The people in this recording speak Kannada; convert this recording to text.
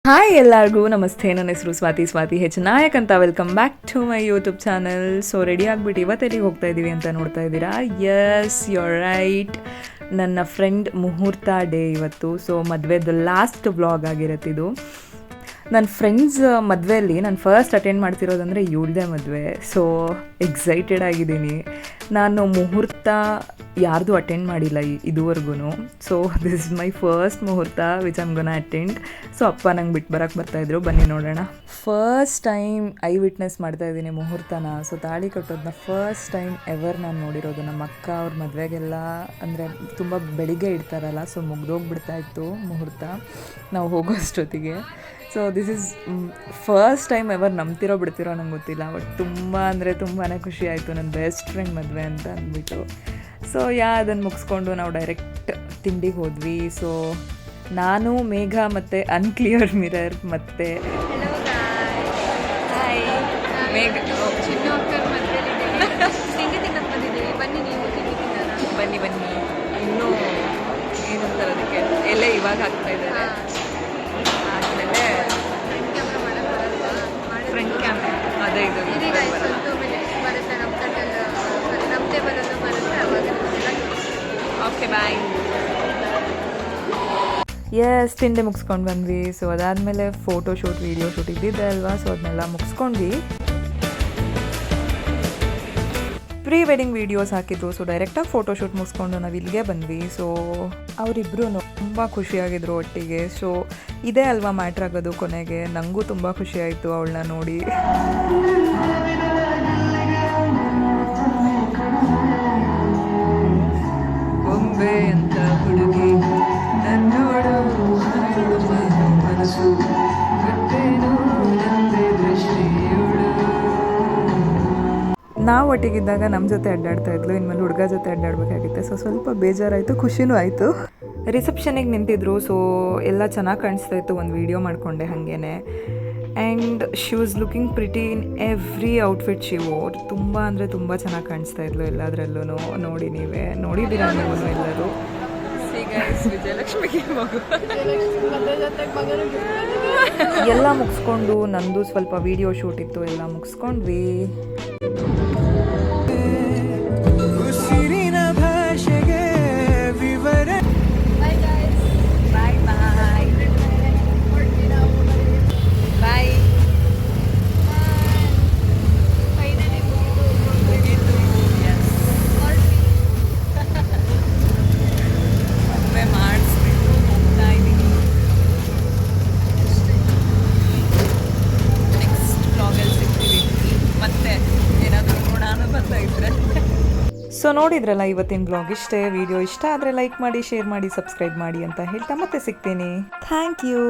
ಹಾಯ್ ಎಲ್ಲರಿಗೂ ನಮಸ್ತೆ. ನನ್ನ ಹೆಸರು ಸ್ವಾತಿ ಹೆಚ್ ನಾಯಕ್ ಅಂತ. Welcome back to my YouTube channel. So ready ಆಗಿಬಿಟ್ಟು ಇವತ್ತೆಲ್ಲಿಗೆ ಹೋಗ್ತಾ ಇದ್ದೀವಿ ಅಂತ ನೋಡ್ತಾ ಇದ್ದೀರಾ? Yes, your right. ನನ್ನ ಫ್ರೆಂಡ್ ಮುಹೂರ್ತ ಡೇ ಇವತ್ತು. ಸೊ ಮದುವೆದು ಲಾಸ್ಟ್ ವ್ಲಾಗ್ ಆಗಿರತ್ತಿದು. ನನ್ನ ಫ್ರೆಂಡ್ಸ್ ಮದುವೆಯಲ್ಲಿ ನಾನು ಫಸ್ಟ್ ಅಟೆಂಡ್ ಮಾಡ್ತಿರೋದಂದರೆ ಇವಳದೇ ಮದುವೆ. ಸೊ ಎಕ್ಸೈಟೆಡ್ ಆಗಿದ್ದೀನಿ. ನಾನು ಮುಹೂರ್ತ ಯಾರ್ದು ಅಟೆಂಡ್ ಮಾಡಿಲ್ಲ ಇದುವರೆಗೂ. So this is my first muhurta which I'm gonna attend. So ಅಪ್ಪ ನಂಗೆ ಬಿಟ್ಟು ಬರೋಕ್ಕೆ ಬರ್ತಾಯಿದ್ರು. ಬನ್ನಿ ನೋಡೋಣ. ಫಸ್ಟ್ ಟೈಮ್ ಐ ವಿಟ್ನೆಸ್ ಮಾಡ್ತಾಯಿದ್ದೀನಿ ಮುಹೂರ್ತನ. ಸೊ ತಾಳಿ ಕಟ್ಟೋದನ್ನ ಫಸ್ಟ್ ಟೈಮ್ ಎವರ್ ನಾನು ನೋಡಿರೋದು. ನಮ್ಮ ಅಕ್ಕ ಅವ್ರ ಮದುವೆಗೆಲ್ಲ ಅಂದರೆ ತುಂಬ ಬೆಳಿಗ್ಗೆ ಇಡ್ತಾರಲ್ಲ, ಸೊ ಮುಗ್ದೋಗ್ಬಿಡ್ತಾ ಇತ್ತು ಮುಹೂರ್ತ ನಾವು ಹೋಗೋಷ್ಟೊತ್ತಿಗೆ. So this is first time ever ನಂಬ್ತಿರೋ ಬಿಡ್ತಿರೋ ನಂಗೆ ಗೊತ್ತಿಲ್ಲ. ಬಟ್ ತುಂಬ ಅಂದರೆ ತುಂಬಾ ಖುಷಿ ಆಯಿತು. ನನ್ನ ಬೆಸ್ಟ್ ಫ್ರೆಂಡ್ ಮದುವೆ ಅಂತ ಅಂದ್ಬಿಟ್ಟು. ಸೊ ಅದನ್ನು ಮುಗಿಸ್ಕೊಂಡು ನಾವು ಡೈರೆಕ್ಟ್ ತಿಂಡಿಗೆ ಹೋದ್ವಿ. ಸೊ ನಾನು, ಮೇಘ ಮತ್ತು ಅನ್ಕ್ಲಿಯರ್ ಮಿರರ್ ಮತ್ತು ಮೇಘ ಬನ್ನಿ ಇನ್ನೂ ಏನಂತಾರೆ ಅದಕ್ಕೆ ಎಲೆ ಇವಾಗ ಹಾಕ್ತಾ ಇದ್ದಾರೆ. ಆದಮೇಲೆ ಫ್ರಂಟ್ ಕ್ಯಾಮ್ರಾ ಅದೇ ಇದು ಓಕೆ ಬಾಯ್. ಎಸ್, ತಿಂಡಿ ಮುಗಿಸ್ಕೊಂಡು ಬಂದ್ವಿ. ಸೊ ಅದಾದಮೇಲೆ ಫೋಟೋ ಶೂಟ್, ವೀಡಿಯೋ ಶೂಟ್ ಇದ್ದಿದ್ದೆ ಅಲ್ವಾ. ಸೊ ಅದನ್ನೆಲ್ಲ ಮುಗಿಸ್ಕೊಂಡ್ವಿ. ಪ್ರೀ ವೆಡ್ಡಿಂಗ್ ವೀಡಿಯೋಸ್ ಹಾಕಿದ್ರು. ಸೊ ಡೈರೆಕ್ಟಾಗಿ ಫೋಟೋ ಶೂಟ್ ಮುಗಿಸ್ಕೊಂಡು ನಾವು ಇಲ್ಲಿಗೆ ಬಂದ್ವಿ. ಸೊ ಅವರಿಬ್ಬರು ತುಂಬ ಖುಷಿಯಾಗಿದ್ರು ಒಟ್ಟಿಗೆ. ಸೊ ಇದೇ ಅಲ್ವಾ ಮ್ಯಾಟ್ರ್ ಆಗೋದು ಕೊನೆಗೆ. ನನಗೂ ತುಂಬ ಖುಷಿ ಆಯಿತು ಅವಳನ್ನ ನೋಡಿ. ಬೊಂಬೆ ಅಂತ ಹುಡುಗಿ ನನ್ನೋಡು ಮನಸ್ಸು ನಾವು ಒಟ್ಟಿಗಿದ್ದಾಗ ನಮ್ಮ ಜೊತೆ ಅಡ್ಡಾಡ್ತಾ ಇದ್ಲು. ಇನ್ಮೇಲೆ ಹುಡುಗ ಜೊತೆ ಅಡ್ಡಾಡಬೇಕಾಗಿತ್ತೆ. ಸೊ ಸ್ವಲ್ಪ ಬೇಜಾರಾಯಿತು, ಖುಷಿನೂ ಆಯಿತು. ರಿಸೆಪ್ಷನಿಗೆ ನಿಂತಿದ್ರು. ಸೊ ಎಲ್ಲ ಚೆನ್ನಾಗಿ ಕಾಣಿಸ್ತಾ ಇತ್ತು. ಒಂದು ವೀಡಿಯೋ ಮಾಡಿಕೊಂಡೆ ಹಾಗೇನೆ. And she was looking pretty in every outfit she wore. ತುಂಬ ಅಂದರೆ ತುಂಬ ಚೆನ್ನಾಗಿ ಕಾಣಿಸ್ತಾ ಇದ್ಲು ಎಲ್ಲದರಲ್ಲೂ. ನೋಡಿ, ನೀವೇ ನೋಡಿದ್ದೀರಾ ನೀವು ಎಲ್ಲರೂ. ವಿಜಯಲಕ್ಷ್ಮಿಗೆ ಮಗು ಎಲ್ಲ ಮುಗಿಸ್ಕೊಂಡು ನಂದು ಸ್ವಲ್ಪ ವೀಡಿಯೋ ಶೂಟ್ ಇತ್ತು, ಎಲ್ಲ ಮುಗಿಸ್ಕೊಂಡ್ವಿ. ಸೊ ನೋಡಿದ್ರಲ್ಲ ಇವತ್ತಿನ ಬ್ಲಾಗ್. ಇಷ್ಟೇ. ವಿಡಿಯೋ ಇಷ್ಟ ಆದರೆ ಲೈಕ್ ಮಾಡಿ, ಶೇರ್ ಮಾಡಿ, ಸಬ್ಸ್ಕ್ರೈಬ್ ಮಾಡಿ ಅಂತ ಹೇಳ್ತಾ ಮತ್ತೆ ಸಿಗ್ತೀನಿ. Thank you.